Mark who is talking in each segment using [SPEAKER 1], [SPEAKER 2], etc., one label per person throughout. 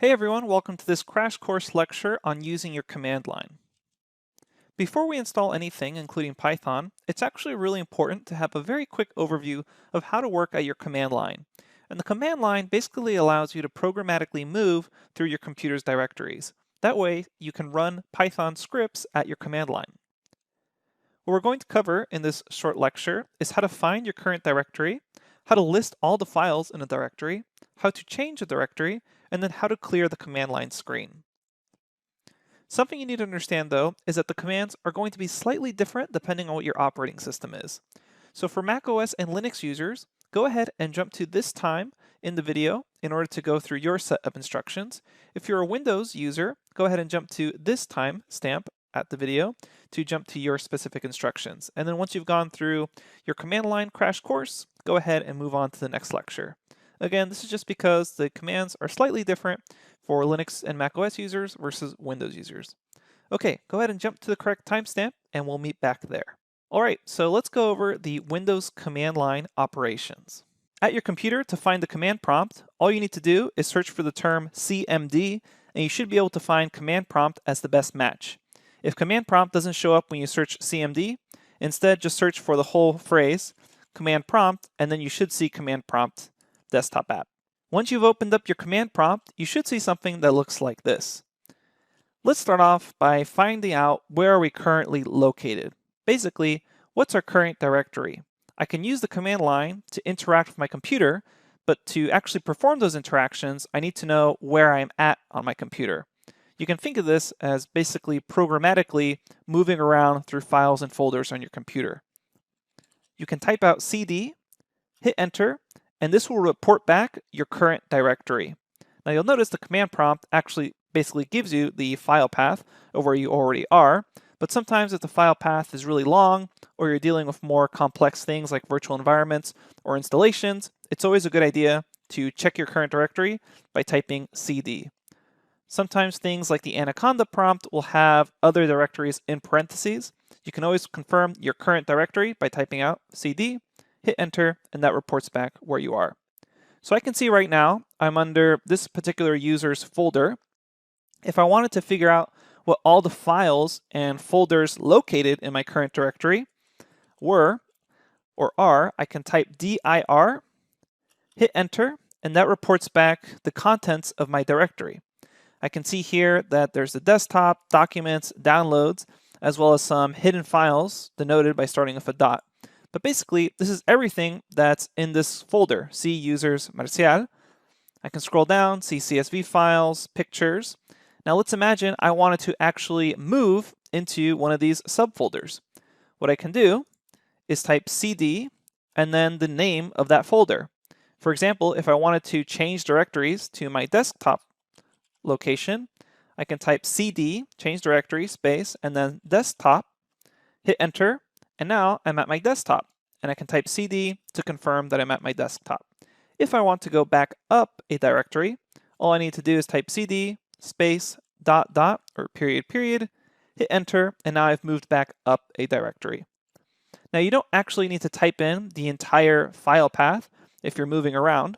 [SPEAKER 1] Hey everyone, welcome to this crash course lecture on using your command line. Before we install anything, including Python, it's actually really important to have a very quick overview of how to work at your command line. And the command line basically allows you to programmatically move through your computer's directories. That way, you can run Python scripts at your command line. What we're going to cover in this short lecture is how to find your current directory, how to list all the files in a directory, how to change a directory, and then how to clear the command line screen. Something you need to understand though is that the commands are going to be slightly different depending on what your operating system is. So for macOS and Linux users, go ahead and jump to this time in the video in order to go through your set of instructions. If you're a Windows user, go ahead and jump to this time stamp at the video to jump to your specific instructions. And then once you've gone through your command line crash course, go ahead and move on to the next lecture. Again, this is just because the commands are slightly different for Linux and macOS users versus Windows users. Okay, go ahead and jump to the correct timestamp and we'll meet back there. All right, so let's go over the Windows command line operations. At your computer, to find the command prompt, all you need to do is search for the term CMD, and you should be able to find command prompt as the best match. If command prompt doesn't show up when you search CMD, instead just search for the whole phrase, command prompt, and then you should see command prompt desktop app. Once you've opened up your command prompt, you should see something that looks like this. Let's start off by finding out where are we currently located. Basically, what's our current directory? I can use the command line to interact with my computer, but to actually perform those interactions, I need to know where I'm at on my computer. You can think of this as basically programmatically moving around through files and folders on your computer. You can type out CD, hit enter, and this will report back your current directory. Now you'll notice the command prompt actually basically gives you the file path of where you already are, but sometimes if the file path is really long or you're dealing with more complex things like virtual environments or installations, it's always a good idea to check your current directory by typing CD. Sometimes things like the Anaconda prompt will have other directories in parentheses. You can always confirm your current directory by typing out CD, hit enter, and that reports back where you are. So I can see right now I'm under this particular user's folder. If I wanted to figure out what all the files and folders located in my current directory were or are, I can type dir, hit enter, and that reports back the contents of my directory. I can see here that there's the desktop, documents, downloads, as well as some hidden files denoted by starting with a dot. But basically, this is everything that's in this folder, C users Marcial. I can scroll down, see CSV files, pictures. Now let's imagine I wanted to actually move into one of these subfolders. What I can do is type CD and then the name of that folder. For example, if I wanted to change directories to my desktop location, I can type CD, change directory, space, and then desktop, hit enter, and now I'm at my desktop, and I can type CD to confirm that I'm at my desktop. If I want to go back up a directory, all I need to do is type CD, space, dot, dot, or period, period, hit enter, and now I've moved back up a directory. Now you don't actually need to type in the entire file path if you're moving around.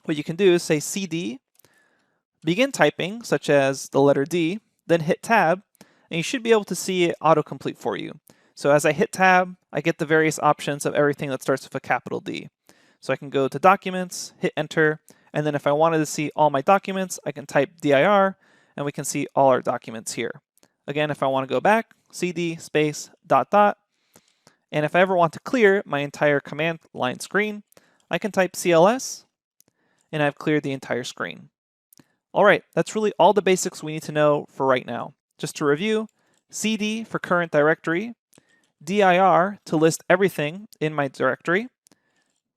[SPEAKER 1] What you can do is say CD, begin typing, such as the letter D, then hit tab, and you should be able to see it autocomplete for you. So as I hit tab, I get the various options of everything that starts with a capital D. So I can go to Documents, hit Enter, and then if I wanted to see all my documents, I can type dir, and we can see all our documents here. Again, if I want to go back, CD, space, dot, dot, and if I ever want to clear my entire command line screen, I can type CLS, and I've cleared the entire screen. All right, that's really all the basics we need to know for right now. Just to review, CD for current directory, dir to list everything in my directory,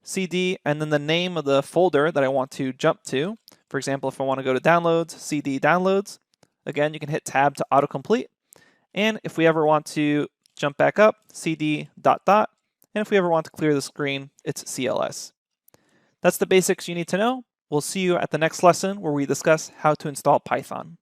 [SPEAKER 1] CD and then the name of the folder that I want to jump to. For example, if I want to go to downloads, CD downloads. Again, you can hit tab to autocomplete. And if we ever want to jump back up, CD dot dot. And if we ever want to clear the screen, it's CLS. That's the basics you need to know. We'll see you at the next lesson where we discuss how to install Python.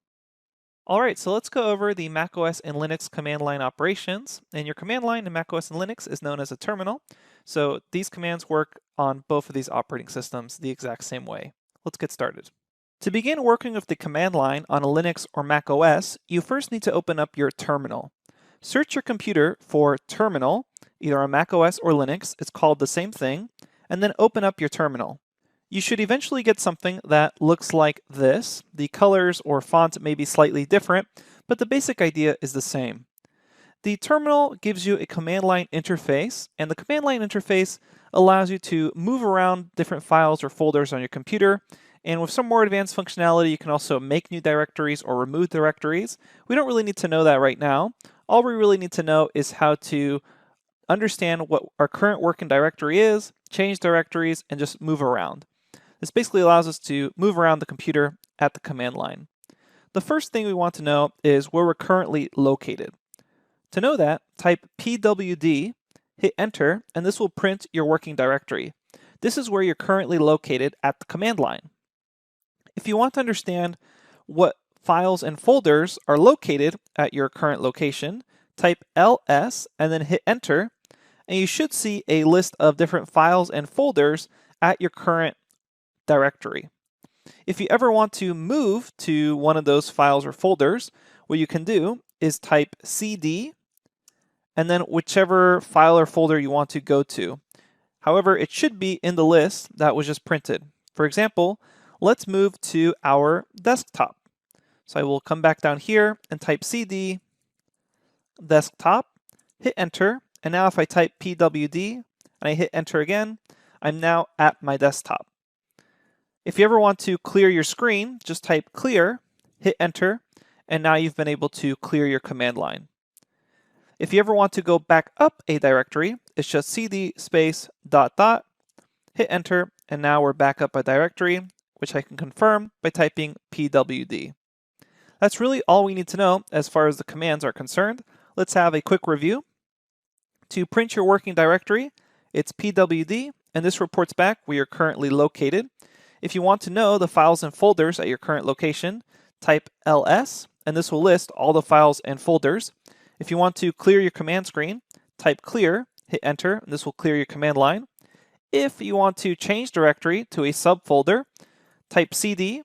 [SPEAKER 1] All right, so let's go over the macOS and Linux command line operations. And your command line in macOS and Linux is known as a terminal. So these commands work on both of these operating systems the exact same way. Let's get started. To begin working with the command line on a Linux or Mac OS, you first need to open up your terminal. Search your computer for terminal, either on Mac OS or Linux, it's called the same thing, and then open up your terminal. You should eventually get something that looks like this. The colors or font may be slightly different, but the basic idea is the same. The terminal gives you a command line interface, and the command line interface allows you to move around different files or folders on your computer. And with some more advanced functionality, you can also make new directories or remove directories. We don't really need to know that right now. All we really need to know is how to understand what our current working directory is, change directories, and just move around. This basically allows us to move around the computer at the command line. The first thing we want to know is where we're currently located. To know that, type pwd, hit enter, and this will print your working directory. This is where you're currently located at the command line. If you want to understand what files and folders are located at your current location, type ls and then hit enter, and you should see a list of different files and folders at your current directory. If you ever want to move to one of those files or folders, what you can do is type cd and then whichever file or folder you want to go to. However, it should be in the list that was just printed. For example, let's move to our desktop. So I will come back down here and type cd desktop, hit enter, and now if I type pwd and I hit enter again, I'm now at my desktop. If you ever want to clear your screen, just type clear, hit enter, and now you've been able to clear your command line. If you ever want to go back up a directory, it's just cd space ... hit enter, and now we're back up a directory, which I can confirm by typing pwd. That's really all we need to know as far as the commands are concerned. Let's have a quick review. To print your working directory, it's pwd, and this reports back where you're currently located. If you want to know the files and folders at your current location, type ls, and this will list all the files and folders. If you want to clear your command screen, type clear, hit enter, and this will clear your command line. If you want to change directory to a subfolder, type cd,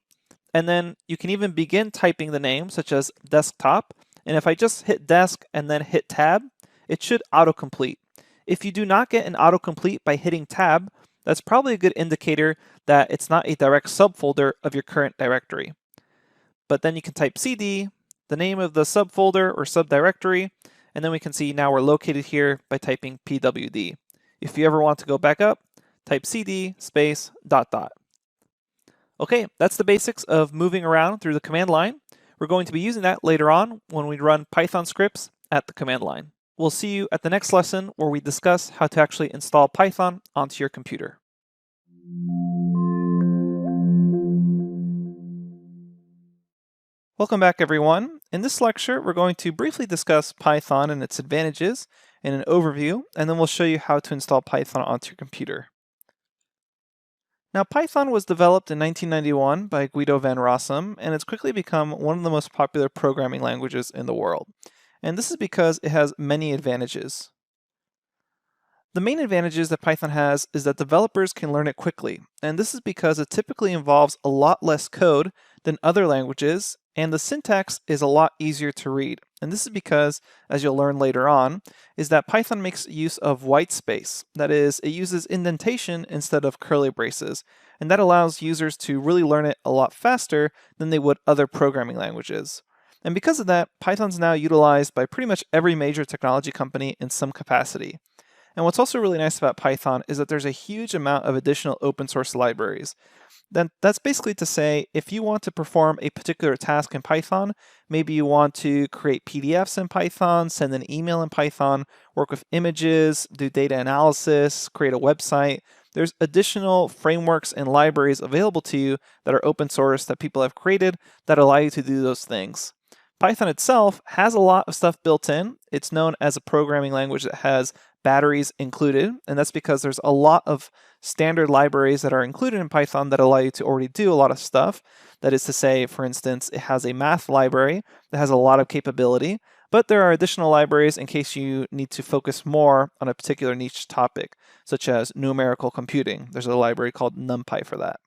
[SPEAKER 1] and then you can even begin typing the name, such as desktop. And if I just hit desk and then hit tab, it should autocomplete. If you do not get an autocomplete by hitting tab, that's probably a good indicator that it's not a direct subfolder of your current directory. But then you can type cd, the name of the subfolder or subdirectory, and then we can see now we're located here by typing pwd. If you ever want to go back up, type cd space ... Okay, that's the basics of moving around through the command line. We're going to be using that later on when we run Python scripts at the command line. We'll see you at the next lesson where we discuss how to actually install Python onto your computer. Welcome back, everyone. In this lecture, we're going to briefly discuss Python and its advantages in an overview, and then we'll show you how to install Python onto your computer. Now, Python was developed in 1991 by Guido van Rossum, and it's quickly become one of the most popular programming languages in the world. And this is because it has many advantages. The main advantages that Python has is that developers can learn it quickly, and this is because it typically involves a lot less code than other languages, and the syntax is a lot easier to read. And this is because, as you'll learn later on, is that Python makes use of white space. That is, it uses indentation instead of curly braces, and that allows users to really learn it a lot faster than they would other programming languages. And because of that, Python's now utilized by pretty much every major technology company in some capacity. And what's also really nice about Python is that there's a huge amount of additional open source libraries. That's basically to say, if you want to perform a particular task in Python, maybe you want to create PDFs in Python, send an email in Python, work with images, do data analysis, create a website, there's additional frameworks and libraries available to you that are open source that people have created that allow you to do those things. Python itself has a lot of stuff built in. It's known as a programming language that has batteries included, and that's because there's a lot of standard libraries that are included in Python that allow you to already do a lot of stuff. That is to say, for instance, it has a math library that has a lot of capability, but there are additional libraries in case you need to focus more on a particular niche topic, such as numerical computing. There's a library called NumPy for that.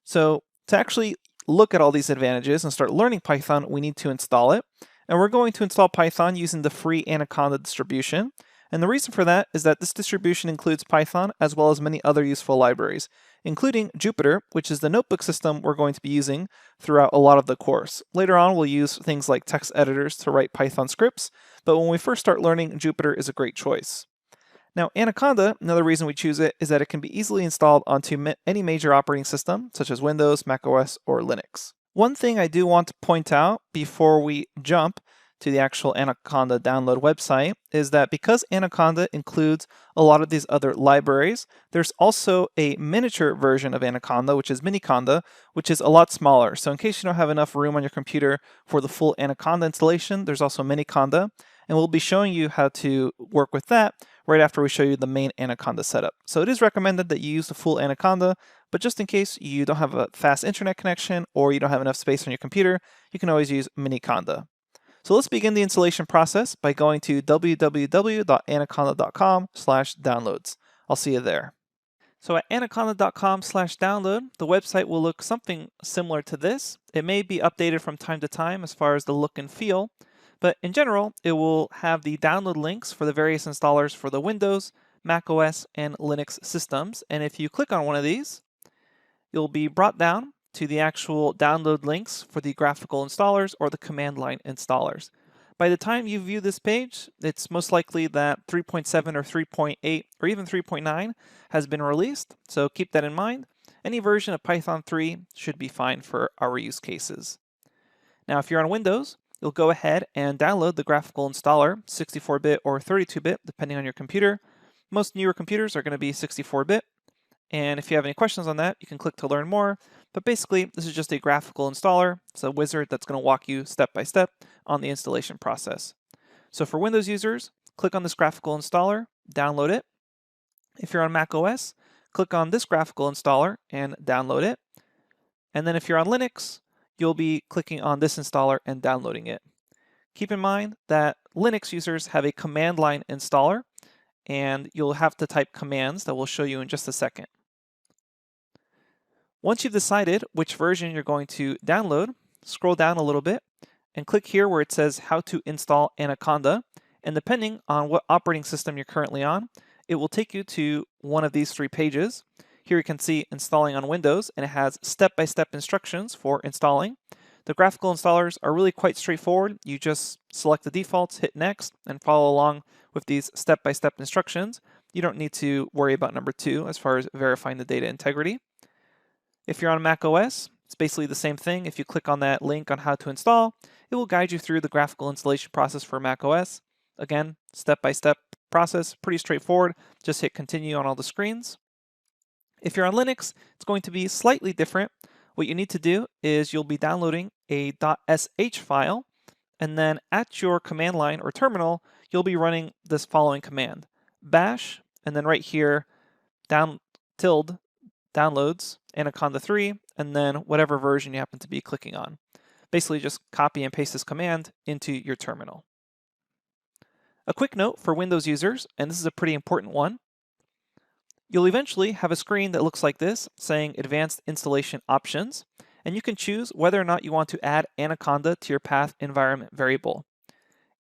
[SPEAKER 1] So to actually look at all these advantages and start learning Python, we need to install it. And we're going to install Python using the free Anaconda distribution. And the reason for that is that this distribution includes Python as well as many other useful libraries, including Jupyter, which is the notebook system we're going to be using throughout a lot of the course. Later on, we'll use things like text editors to write Python scripts, but when we first start learning, Jupyter is a great choice. Now, Anaconda, another reason we choose it is that it can be easily installed onto any major operating system, such as Windows, macOS, or Linux. One thing I do want to point out before we jump to the actual Anaconda download website is that because Anaconda includes a lot of these other libraries, there's also a miniature version of Anaconda, which is Miniconda, which is a lot smaller. So in case you don't have enough room on your computer for the full Anaconda installation, there's also Miniconda, and we'll be showing you how to work with that right after we show you the main Anaconda setup. So it is recommended that you use the full Anaconda, but just in case you don't have a fast internet connection or you don't have enough space on your computer, you can always use Miniconda. So let's begin the installation process by going to www.anaconda.com/downloads. I'll see you there. So at anaconda.com/download, the website will look something similar to this. It may be updated from time to time as far as the look and feel, but in general, it will have the download links for the various installers for the Windows, macOS, and Linux systems. And if you click on one of these, you'll be brought down to the actual download links for the graphical installers or the command line installers. By the time you view this page, it's most likely that 3.7 or 3.8 or even 3.9 has been released, so keep that in mind. Any version of Python 3 should be fine for our use cases. Now, if you're on Windows, you'll go ahead and download the graphical installer, 64-bit or 32-bit, depending on your computer. Most newer computers are going to be 64-bit. And if you have any questions on that, you can click to learn more. But basically, this is just a graphical installer. It's a wizard that's going to walk you step by step on the installation process. So for Windows users, click on this graphical installer, download it. If you're on macOS, click on this graphical installer and download it. And then if you're on Linux, you'll be clicking on this installer and downloading it. Keep in mind that Linux users have a command line installer, and you'll have to type commands that we'll show you in just a second. Once you've decided which version you're going to download, scroll down a little bit and click here where it says how to install Anaconda. And depending on what operating system you're currently on, it will take you to one of these three pages. Here you can see installing on Windows, and it has step-by-step instructions for installing. The graphical installers are really quite straightforward. You just select the defaults, hit next, and follow along with these step-by-step instructions. You don't need to worry about number 2 as far as verifying the data integrity. If you're on macOS, it's basically the same thing. If you click on that link on how to install, it will guide you through the graphical installation process for macOS. Again, step-by-step process, pretty straightforward. Just hit continue on all the screens. If you're on Linux, it's going to be slightly different. What you need to do is you'll be downloading a .sh file, and then at your command line or terminal, you'll be running this following command: bash, and then right here, downloads Anaconda 3, and then whatever version you happen to be clicking on. Basically just copy and paste this command into your terminal. A quick note for Windows users, and this is a pretty important one. You'll eventually have a screen that looks like this, saying Advanced Installation Options, and you can choose whether or not you want to add Anaconda to your path environment variable.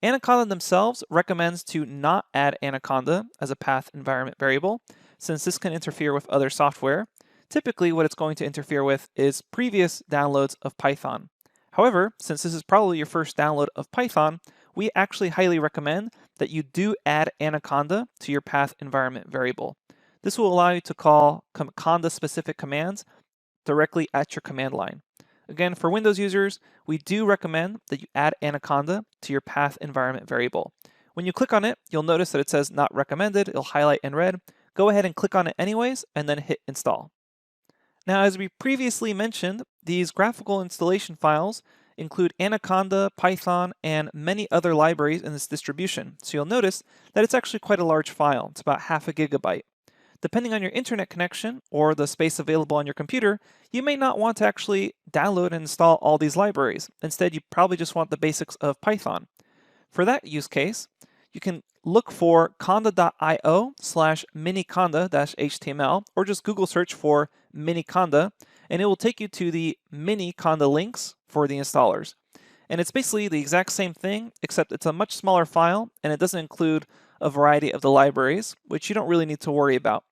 [SPEAKER 1] Anaconda themselves recommends to not add Anaconda as a path environment variable, since this can interfere with other software. Typically, what it's going to interfere with is previous downloads of Python. However, since this is probably your first download of Python, we actually highly recommend that you do add Anaconda to your path environment variable. This will allow you to call Conda-specific commands directly at your command line. Again, for Windows users, we do recommend that you add Anaconda to your path environment variable. When you click on it, you'll notice that it says not recommended. It'll highlight in red. Go ahead and click on it anyways, and then hit install. Now, as we previously mentioned, these graphical installation files include Anaconda, Python, and many other libraries in this distribution. So you'll notice that it's actually quite a large file. It's about half a gigabyte. Depending on your internet connection or the space available on your computer, you may not want to actually download and install all these libraries. Instead, you probably just want the basics of Python. For that use case, you can look for conda.io/miniconda-html, or just Google search for Miniconda, and it will take you to the mini Conda links for the installers. And it's basically the exact same thing, except it's a much smaller file, and it doesn't include a variety of the libraries, which you don't really need to worry about.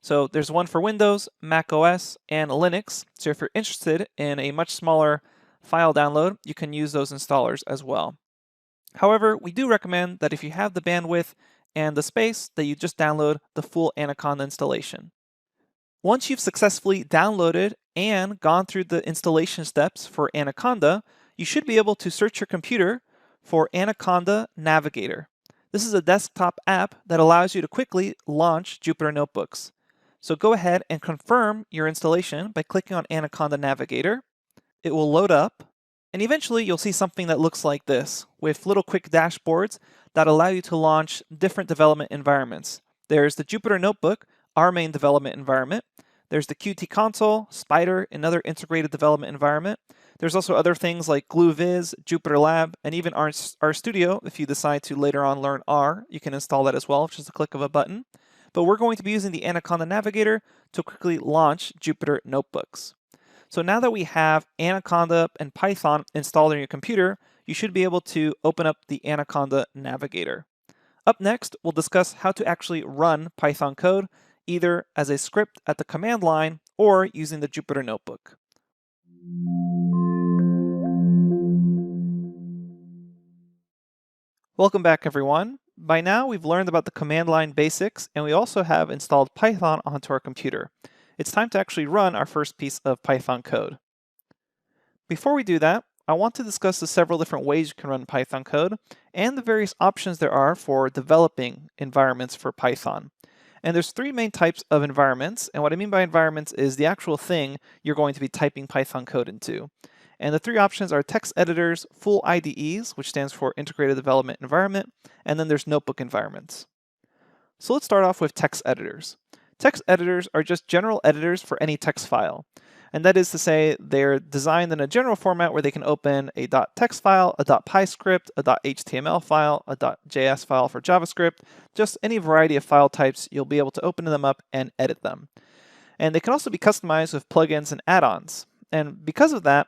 [SPEAKER 1] So there's one for Windows, Mac OS, and Linux. So if you're interested in a much smaller file download, you can use those installers as well. However, we do recommend that if you have the bandwidth and the space, that you just download the full Anaconda installation. Once you've successfully downloaded and gone through the installation steps for Anaconda, you should be able to search your computer for Anaconda Navigator. This is a desktop app that allows you to quickly launch Jupyter Notebooks. So go ahead and confirm your installation by clicking on Anaconda Navigator. It will load up, and eventually you'll see something that looks like this, with little quick dashboards that allow you to launch different development environments. There's the Jupyter Notebook, our main development environment. There's the Qt console, Spider, another integrated development environment. There's also other things like GlueViz, Jupyter Lab, and even RStudio. If you decide to later on learn R, you can install that as well, with just a click of a button. But we're going to be using the Anaconda Navigator to quickly launch Jupyter Notebooks. So now that we have Anaconda and Python installed on your computer, you should be able to open up the Anaconda Navigator. Up next, we'll discuss how to actually run Python code, either as a script at the command line or using the Jupyter Notebook. Welcome back, everyone. By now, we've learned about the command line basics, and we also have installed Python onto our computer. It's time to actually run our first piece of Python code. Before we do that, I want to discuss the several different ways you can run Python code and the various options there are for developing environments for Python. And there's three main types of environments, and what I mean by environments is the actual thing you're going to be typing Python code into. And the three options are text editors, full IDEs, which stands for Integrated Development Environment, and then there's notebook environments. So let's start off with text editors. Text editors are just general editors for any text file. And that is to say, they're designed in a general format where they can open a .text file, a .py script, a .html file, a .js file for JavaScript, just any variety of file types. You'll be able to open them up and edit them. And they can also be customized with plugins and add-ons. And because of that,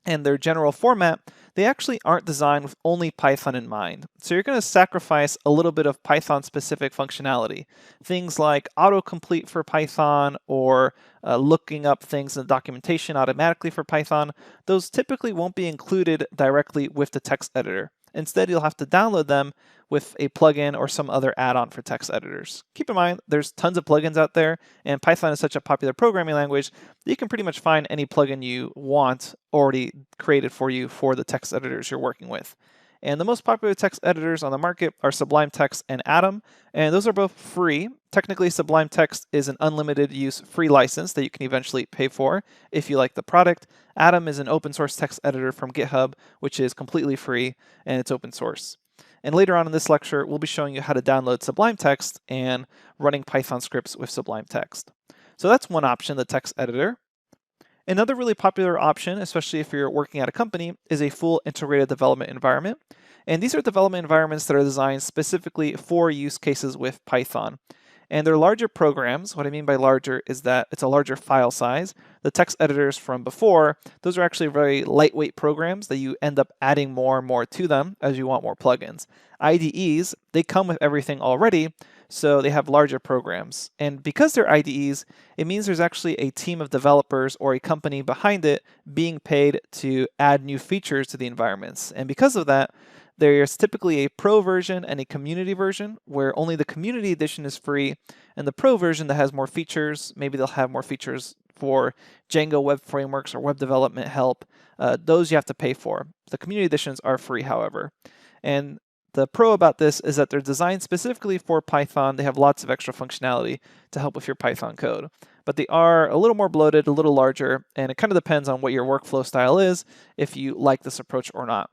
[SPEAKER 1] and their general format, they actually aren't designed with only Python in mind. So you're going to sacrifice a little bit of Python-specific functionality. Things like autocomplete for Python or looking up things in the documentation automatically for Python. Those typically won't be included directly with the text editor. Instead, you'll have to download them with a plugin or some other add-on for text editors. Keep in mind, there's tons of plugins out there, and Python is such a popular programming language that you can pretty much find any plugin you want already created for you for the text editors you're working with. And the most popular text editors on the market are Sublime Text and Atom, and those are both free. Technically, Sublime Text is an unlimited use free license that you can eventually pay for if you like the product. Atom is an open source text editor from GitHub, which is completely free and it's open source. And later on in this lecture, we'll be showing you how to download Sublime Text and running Python scripts with Sublime Text. So that's one option, the text editor. Another really popular option, especially if you're working at a company, is a full integrated development environment. And these are development environments that are designed specifically for use cases with Python. And they're larger programs. What I mean by larger is that it's a larger file size. The text editors from before, those are actually very lightweight programs that you end up adding more and more to them as you want more plugins. IDEs, they come with everything already, so they have larger programs. And because they're IDEs, it means there's actually a team of developers or a company behind it being paid to add new features to the environments. And because of that, there's typically a pro version and a community version where only the community edition is free, and the pro version that has more features, maybe they'll have more features for Django web frameworks or web development help, those you have to pay for. The community editions are free, however. And the pro about this is that they're designed specifically for Python. They have lots of extra functionality to help with your Python code. But they are a little more bloated, a little larger, and it kind of depends on what your workflow style is, if you like this approach or not.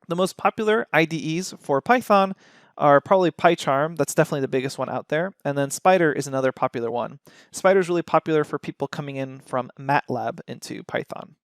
[SPEAKER 1] The most popular IDEs for Python are probably PyCharm. That's definitely the biggest one out there. And then Spider is another popular one. Spider is really popular for people coming in from MATLAB into Python.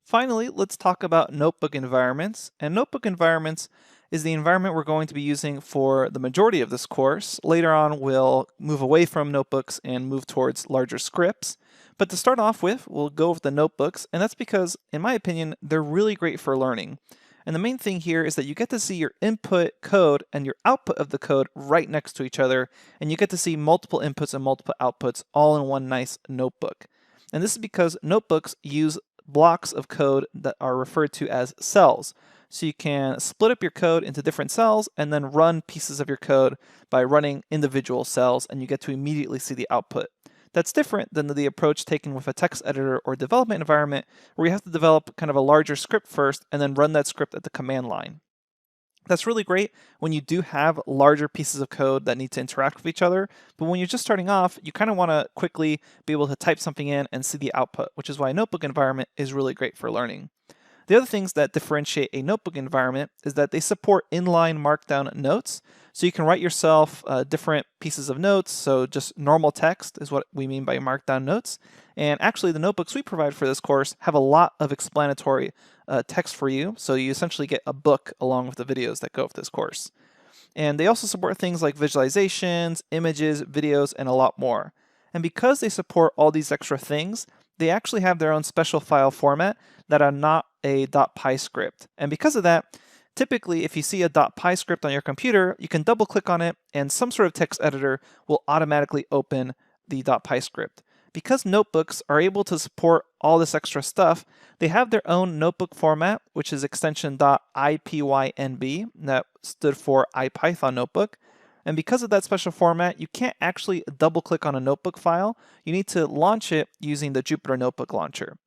[SPEAKER 1] Finally, let's talk about notebook environments. And notebook environments is the environment we're going to be using for the majority of this course. Later on, we'll move away from notebooks and move towards larger scripts. But to start off with, we'll go with the notebooks, and that's because, in my opinion, they're really great for learning. And the main thing here is that you get to see your input code and your output of the code right next to each other, and you get to see multiple inputs and multiple outputs all in one nice notebook. And this is because notebooks use blocks of code that are referred to as cells. So you can split up your code into different cells and then run pieces of your code by running individual cells, and you get to immediately see the output. That's different than the approach taken with a text editor or development environment where you have to develop kind of a larger script first and then run that script at the command line. That's really great when you do have larger pieces of code that need to interact with each other, but when you're just starting off, you kind of want to quickly be able to type something in and see the output, which is why a notebook environment is really great for learning. The other things that differentiate a notebook environment is that they support inline Markdown notes. So you can write yourself different pieces of notes. So just normal text is what we mean by Markdown notes. And actually the notebooks we provide for this course have a lot of explanatory text for you. So you essentially get a book along with the videos that go with this course. And they also support things like visualizations, images, videos, and a lot more. And because they support all these extra things, they actually have their own special file format that are not a .py script. And because of that, typically if you see a .py script on your computer, you can double click on it and some sort of text editor will automatically open the .py script. Because notebooks are able to support all this extra stuff, they have their own notebook format, which is extension .ipynb, that stood for IPython notebook. And because of that special format, you can't actually double click on a notebook file. You need to launch it using the Jupyter Notebook launcher.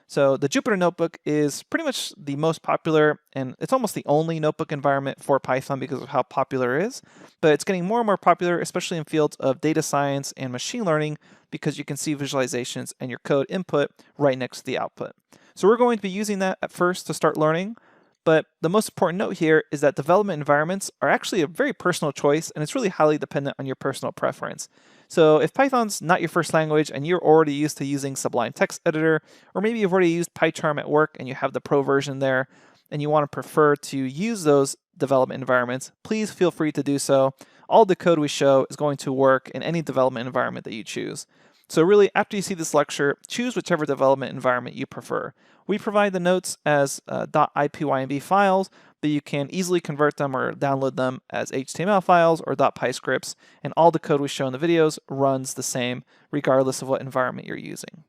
[SPEAKER 1] So the Jupyter Notebook is pretty much the most popular, and it's almost the only notebook environment for Python because of how popular it is. But it's getting more and more popular, especially in fields of data science and machine learning, because you can see visualizations and your code input right next to the output. So we're going to be using that at first to start learning. But the most important note here is that development environments are actually a very personal choice, and it's really highly dependent on your personal preference. So if Python's not your first language and you're already used to using Sublime Text Editor, or maybe you've already used PyCharm at work and you have the pro version there, and you want to prefer to use those development environments, please feel free to do so. All the code we show is going to work in any development environment that you choose. So really, after you see this lecture, choose whichever development environment you prefer. We provide the notes as .ipynb files, but you can easily convert them or download them as HTML files or .py scripts, and all the code we show in the videos runs the same regardless of what environment you're using.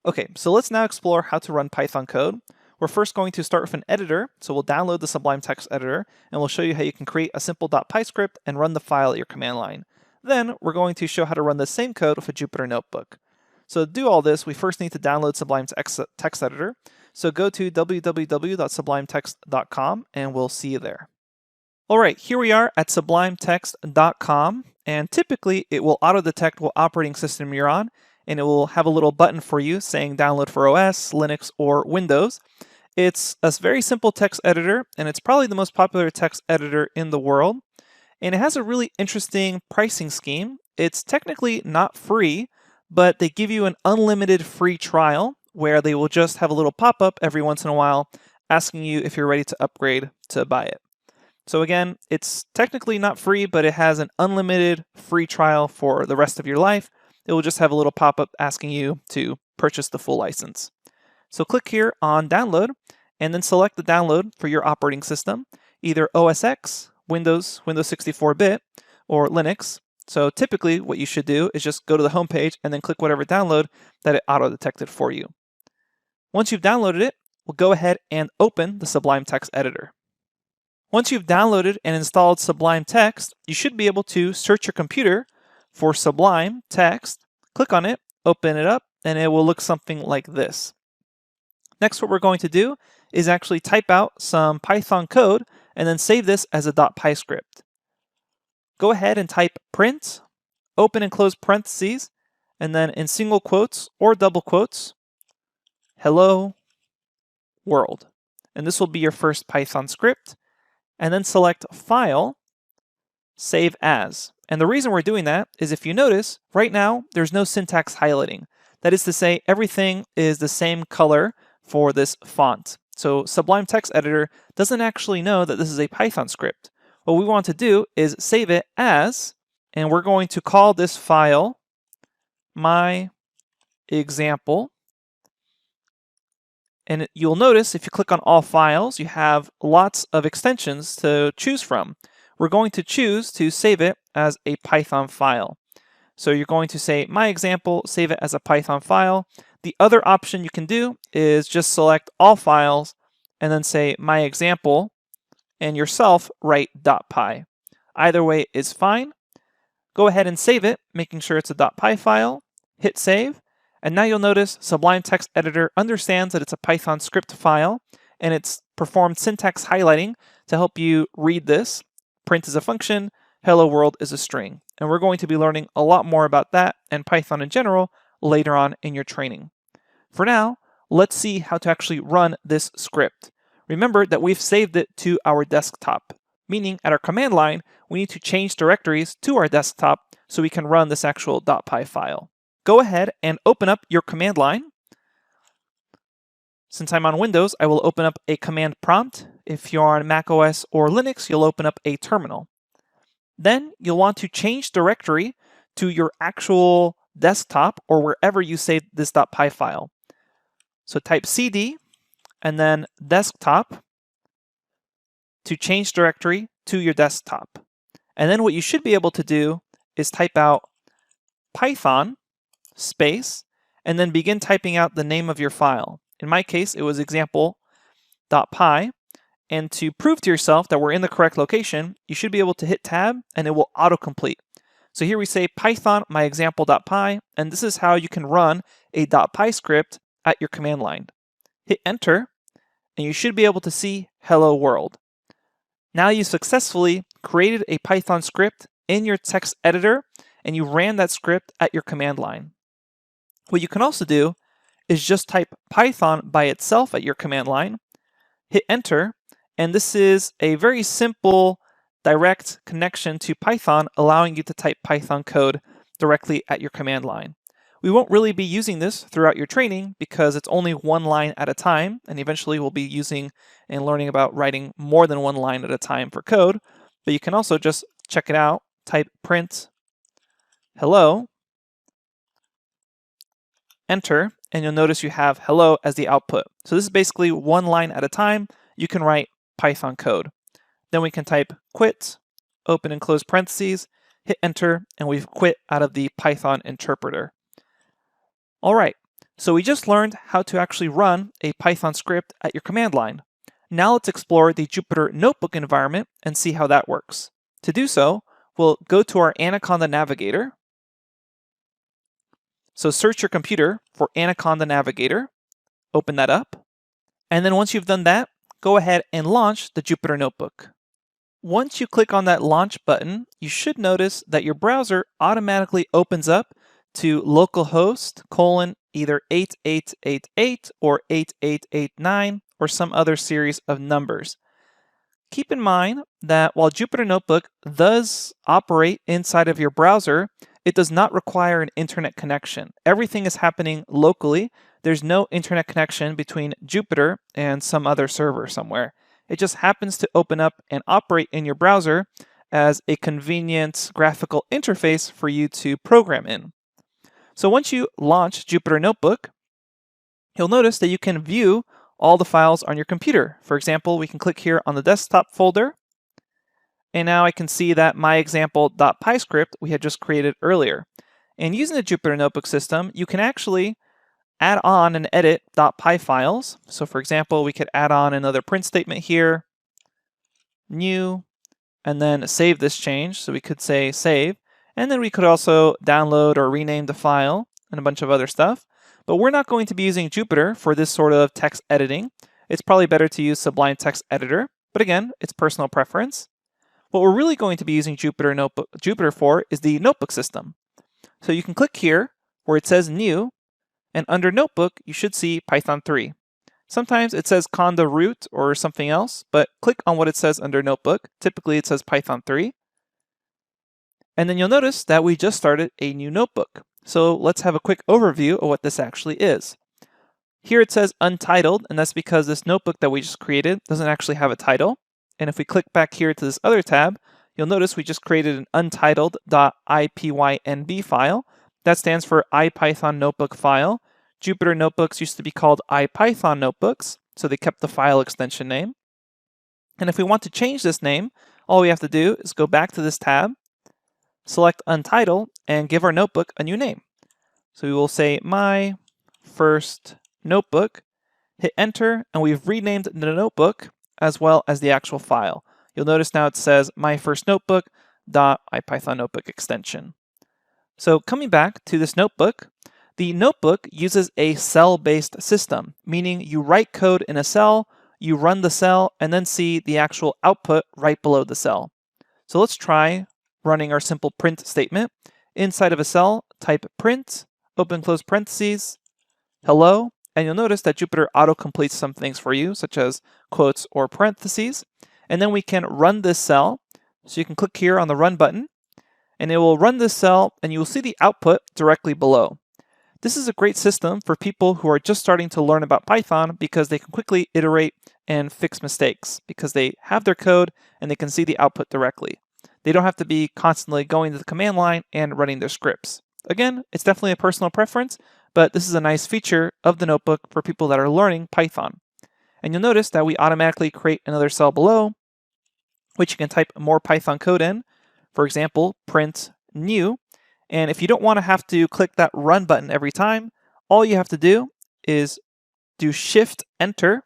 [SPEAKER 1] Okay, so let's now explore how to run Python code. We're first going to start with an editor, so we'll download the Sublime Text editor, and we'll show you how you can create a simple .py script and run the file at your command line. Then we're going to show how to run the same code with a Jupyter Notebook. So to do all this, we first need to download Sublime Text Editor. So go to www.sublimetext.com and we'll see you there. All right, here we are at sublimetext.com, and typically it will auto-detect what operating system you're on, and it will have a little button for you saying download for OS, Linux, or Windows. It's a very simple text editor, and it's probably the most popular text editor in the world. And it has a really interesting pricing scheme. It's technically not free, but they give you an unlimited free trial where they will just have a little pop-up every once in a while asking you if you're ready to upgrade to buy it. So again, it's technically not free, but it has an unlimited free trial for the rest of your life. It will just have a little pop-up asking you to purchase the full license. So click here on download and then select the download for your operating system, either OS X, Windows 64-bit, or Linux. So typically what you should do is just go to the home page and then click whatever download that it auto-detected for you. Once you've downloaded it, we'll go ahead and open the Sublime Text editor. Once you've downloaded and installed Sublime Text, you should be able to search your computer for Sublime Text, click on it, open it up, and it will look something like this. Next, what we're going to do is actually type out some Python code and then save this as a .py script. Go ahead and type print, open and close parentheses, and then in single quotes or double quotes, hello world. And this will be your first Python script. And then select File, Save As. And the reason we're doing that is if you notice, right now, there's no syntax highlighting. That is to say, everything is the same color for this font. So Sublime Text Editor doesn't actually know that this is a Python script. What we want to do is save it as, and we're going to call this file my example. And you'll notice if you click on all files, you have lots of extensions to choose from. We're going to choose to save it as a Python file. So you're going to say, my example, save it as a Python file. The other option you can do is just select all files and then say, my example, and yourself write .py. Either way is fine. Go ahead and save it, making sure it's a .py file. Hit save. And now you'll notice Sublime Text Editor understands that it's a Python script file, and it's performed syntax highlighting to help you read this. Print is a function, hello world is a string. And we're going to be learning a lot more about that and Python in general later on in your training. For now, let's see how to actually run this script. Remember that we've saved it to our desktop, meaning at our command line, we need to change directories to our desktop so we can run this actual .py file. Go ahead and open up your command line. Since I'm on Windows, I will open up a command prompt. If you're on Mac OS or Linux, you'll open up a terminal. Then you'll want to change directory to your actual desktop or wherever you saved this .py file. So type cd and then desktop to change directory to your desktop. And then what you should be able to do is type out Python space, and then begin typing out the name of your file. In my case, it was example.py, and to prove to yourself that we're in the correct location, you should be able to hit tab and it will autocomplete. So here we say Python myexample.py, and this is how you can run a .py script at your command line. Hit enter, and you should be able to see hello world. Now you successfully created a Python script in your text editor, and you ran that script at your command line. What you can also do is just type Python by itself at your command line, hit enter, and this is a very simple direct connection to Python, allowing you to type Python code directly at your command line. We won't really be using this throughout your training because it's only one line at a time, and eventually we'll be using and learning about writing more than one line at a time for code, but you can also just check it out, type print hello, enter, and you'll notice you have hello as the output. So this is basically one line at a time. You can write Python code. Then we can type quit, open and close parentheses, hit enter, and we've quit out of the Python interpreter. All right, so we just learned how to actually run a Python script at your command line. Now let's explore the Jupyter Notebook environment and see how that works. To do so, we'll go to our Anaconda Navigator. So search your computer for Anaconda Navigator, open that up, and then once you've done that, go ahead and launch the Jupyter Notebook. Once you click on that launch button, you should notice that your browser automatically opens up to localhost either 8888 or 8889 or some other series of numbers. Keep in mind that while Jupyter Notebook does operate inside of your browser, it does not require an internet connection. Everything is happening locally. There's no internet connection between Jupyter and some other server somewhere. It just happens to open up and operate in your browser as a convenient graphical interface for you to program in. So once you launch Jupyter Notebook, you'll notice that you can view all the files on your computer. For example, we can click here on the desktop folder, and now I can see that my example.py script we had just created earlier. And using the Jupyter Notebook system, you can actually add on and edit .py files. So for example, we could add on another print statement here, new, and then save this change. So we could say save, and then we could also download or rename the file and a bunch of other stuff. But we're not going to be using Jupyter for this sort of text editing. It's probably better to use Sublime Text Editor, but again, it's personal preference. What we're really going to be using Jupyter for is the notebook system. So you can click here where it says new, and under notebook, you should see Python 3. Sometimes it says conda root or something else, but click on what it says under notebook. Typically it says Python 3. And then you'll notice that we just started a new notebook. So let's have a quick overview of what this actually is. Here it says Untitled, and that's because this notebook that we just created doesn't actually have a title. And if we click back here to this other tab, you'll notice we just created an untitled.ipynb file, That stands for IPython notebook file. Jupyter notebooks used to be called IPython notebooks, so they kept the file extension name. And if we want to change this name, all we have to do is go back to this tab, select Untitled, and give our notebook a new name. So we will say my first notebook, hit enter, and we've renamed the notebook as well as the actual file. You'll notice now it says my first notebook.ipython notebook extension. So coming back to this notebook, the notebook uses a cell-based system, meaning you write code in a cell, you run the cell, and then see the actual output right below the cell. So let's try running our simple print statement. Inside of a cell, type print, open close parentheses, hello, and you'll notice that Jupyter auto-completes some things for you, such as quotes or parentheses. And then we can run this cell. So you can click here on the run button, and it will run this cell, and you will see the output directly below. This is a great system for people who are just starting to learn about Python because they can quickly iterate and fix mistakes because they have their code and they can see the output directly. They don't have to be constantly going to the command line and running their scripts. Again, it's definitely a personal preference, but this is a nice feature of the notebook for people that are learning Python. And you'll notice that we automatically create another cell below, which you can type more Python code in. For example, print new. And if you don't want to have to click that run button every time, all you have to do is do Shift Enter,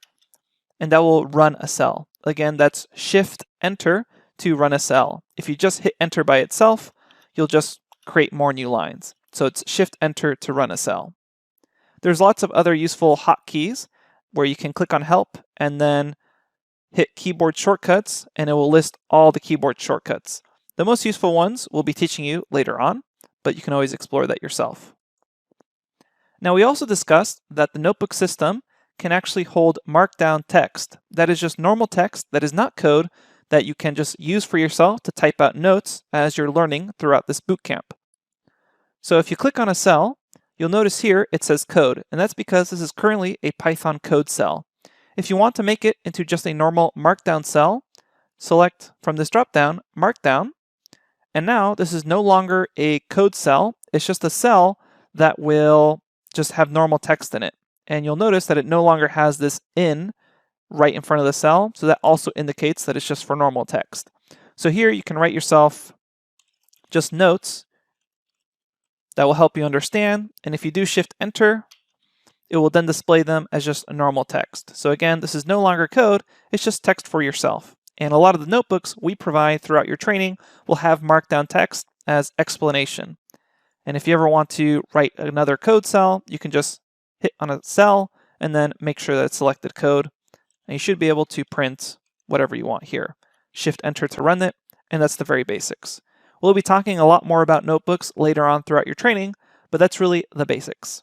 [SPEAKER 1] and that will run a cell. Again, that's Shift Enter to run a cell. If you just hit Enter by itself, you'll just create more new lines. So it's Shift Enter to run a cell. There's lots of other useful hotkeys where you can click on Help and then hit Keyboard Shortcuts, and it will list all the keyboard shortcuts. The most useful ones we'll be teaching you later on, but you can always explore that yourself. Now, we also discussed that the notebook system can actually hold Markdown text. That is just normal text that is not code that you can just use for yourself to type out notes as you're learning throughout this bootcamp. So if you click on a cell, you'll notice here it says code, and that's because this is currently a Python code cell. If you want to make it into just a normal Markdown cell, select from this dropdown Markdown, and now this is no longer a code cell, it's just a cell that will just have normal text in it. And you'll notice that it no longer has this in right in front of the cell, so that also indicates that it's just for normal text. So here you can write yourself just notes that will help you understand, and if you do Shift Enter, it will then display them as just a normal text. So again, this is no longer code, it's just text for yourself. And a lot of the notebooks we provide throughout your training will have Markdown text as explanation. And if you ever want to write another code cell, you can just hit on a cell and then make sure that it's selected code. And you should be able to print whatever you want here. Shift Enter to run it, and that's the very basics. We'll be talking a lot more about notebooks later on throughout your training, but that's really the basics.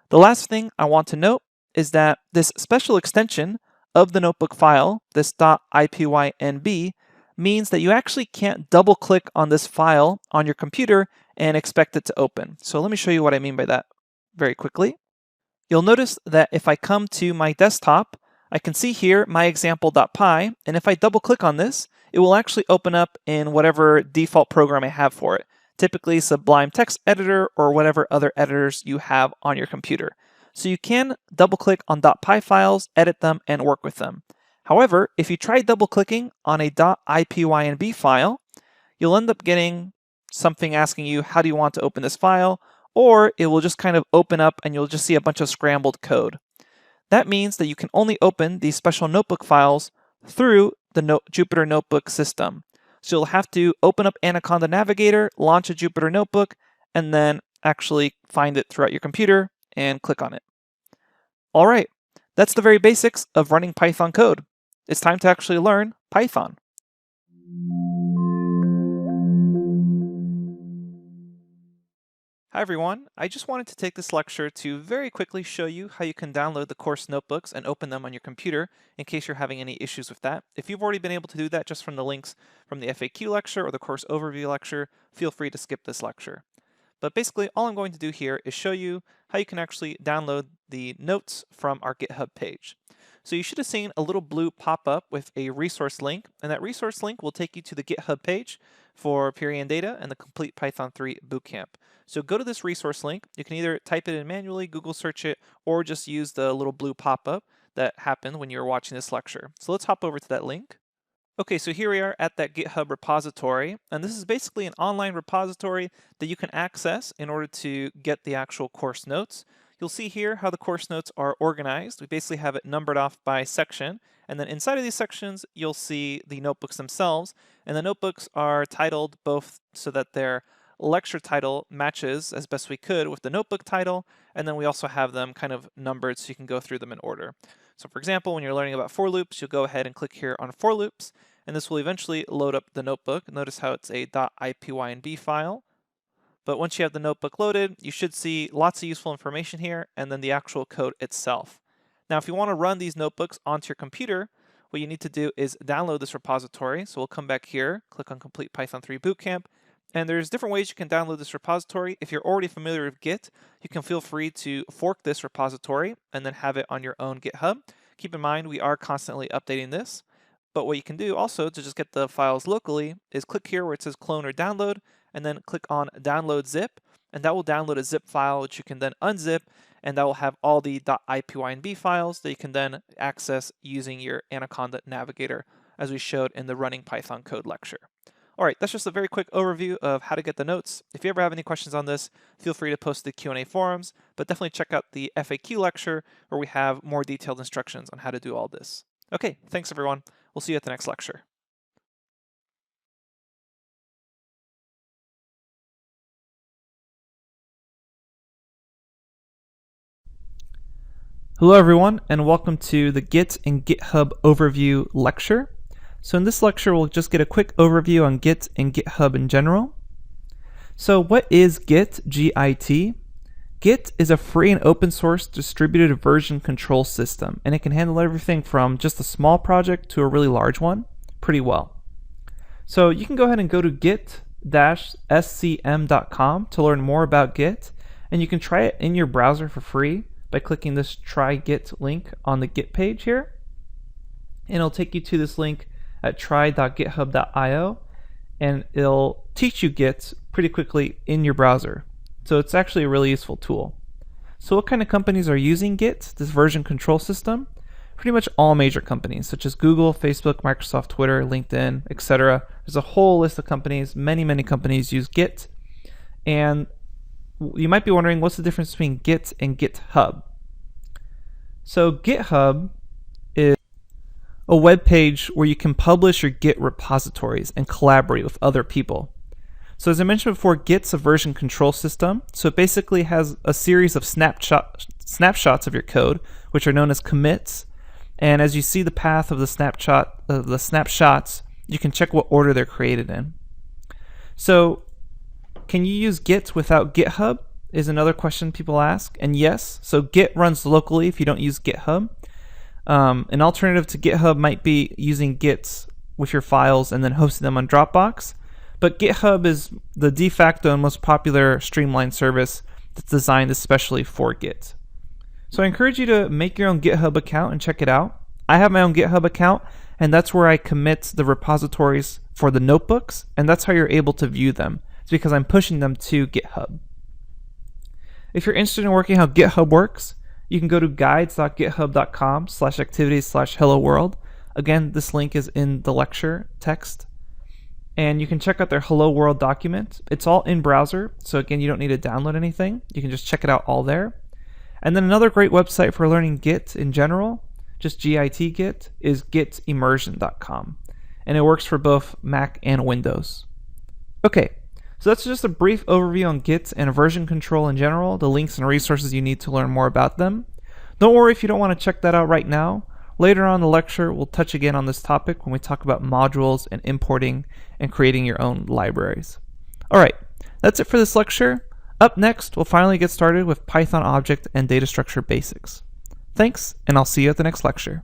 [SPEAKER 1] The last thing I want to note is that this special extension of the notebook file, this .ipynb, means that you actually can't double click on this file on your computer and expect it to open. So let me show you what I mean by that very quickly. You'll notice that if I come to my desktop, I can see here my example.py, and if I double click on this, it will actually open up in whatever default program I have for it, typically Sublime Text editor or whatever other editors you have on your computer. So you can double click on .py files, edit them, and work with them. However, if you try double clicking on a .ipynb file, you'll end up getting something asking you, how do you want to open this file? Or it will just kind of open up and you'll just see a bunch of scrambled code. That means that you can only open these special notebook files through the Jupyter Notebook system. So you'll have to open up Anaconda Navigator, launch a Jupyter Notebook, and then actually find it throughout your computer and click on it. All right, that's the very basics of running Python code. It's time to actually learn Python. Hi everyone, I just wanted to take this lecture to very quickly show you how you can download the course notebooks and open them on your computer in case you're having any issues with that. If you've already been able to do that just from the links from the FAQ lecture or the course overview lecture, feel free to skip this lecture. But basically all I'm going to do here is show you how you can actually download the notes from our GitHub page. So you should have seen a little blue pop up with a resource link, and that resource link will take you to the GitHub page for Purian Data and the Complete Python 3 Bootcamp. So go to this resource link. You can either type it in manually, Google search it, or just use the little blue pop-up that happened when you were watching this lecture. So let's hop over to that link. Okay, so here we are at that GitHub repository, and this is basically an online repository that you can access in order to get the actual course notes. You'll see here how the course notes are organized. We basically have it numbered off by section, and then inside of these sections, you'll see the notebooks themselves, and the notebooks are titled both so that their lecture title matches as best we could with the notebook title, and then we also have them kind of numbered so you can go through them in order. So for example, when you're learning about for loops, you'll go ahead and click here on for loops, and this will eventually load up the notebook. Notice how it's a .ipynb file. But once you have the notebook loaded, you should see lots of useful information here, and then the actual code itself. Now, if you want to run these notebooks onto your computer, what you need to do is download this repository. So we'll come back here, click on Complete Python 3 Bootcamp, and there's different ways you can download this repository. If you're already familiar with Git, you can feel free to fork this repository and then have it on your own GitHub. Keep in mind, we are constantly updating this. But what you can do also to just get the files locally is click here where it says clone or download, and then click on download zip, and that will download a zip file which you can then unzip, and that will have all the .ipynb files that you can then access using your Anaconda navigator, as we showed in the Running Python Code lecture. All right, that's just a very quick overview of how to get the notes. If you ever have any questions on this, feel free to post the Q&A forums, but definitely check out the FAQ lecture where we have more detailed instructions on how to do all this. Okay, thanks everyone. We'll see you at the next lecture. Hello everyone, and welcome to the Git and GitHub overview lecture. So in this lecture, we'll just get a quick overview on Git and GitHub in general. So what is Git, G-I-T? Git is a free and open source distributed version control system, and it can handle everything from just a small project to a really large one pretty well. So you can go ahead and go to git-scm.com to learn more about Git, and you can try it in your browser for free by clicking this Try Git link on the Git page here. And it'll take you to this link at try.github.io, and it'll teach you Git pretty quickly in your browser. So it's actually a really useful tool. So what kind of companies are using Git, this version control system? Pretty much all major companies, such as Google, Facebook, Microsoft, Twitter, LinkedIn, etc. There's a whole list of companies. Many companies use Git. And you might be wondering, what's the difference between Git and GitHub? So GitHub is a web page where you can publish your Git repositories and collaborate with other people. So as I mentioned before, Git's a version control system. So it basically has a series of snapshots of your code, which are known as commits. And as you see the path of the snapshots, you can check what order they're created in. So can you use Git without GitHub is another question people ask. And yes, so Git runs locally if you don't use GitHub. An alternative to GitHub might be using Git with your files and then hosting them on Dropbox. But GitHub is the de facto and most popular streamlined service that's designed especially for Git. So I encourage you to make your own GitHub account and check it out. I have my own GitHub account, and that's where I commit the repositories for the notebooks, and that's how you're able to view them. It's because I'm pushing them to GitHub. If you're interested in working how GitHub works, you can go to guides.github.com/activities/hello world. Again, this link is in the lecture text. And you can check out their Hello World document. It's all in browser, so again, you don't need to download anything. You can just check it out all there. And then another great website for learning Git in general, just Git Git, is gitimmersion.com. And it works for both Mac and Windows. Okay, so that's just a brief overview on Git and version control in general, the links and resources you need to learn more about them. Don't worry if you don't want to check that out right now. Later on in the lecture, we'll touch again on this topic when we talk about modules and importing and creating your own libraries. All right, that's it for this lecture. Up next, we'll finally get started with Python object and data structure basics. Thanks, and I'll see you at the next lecture.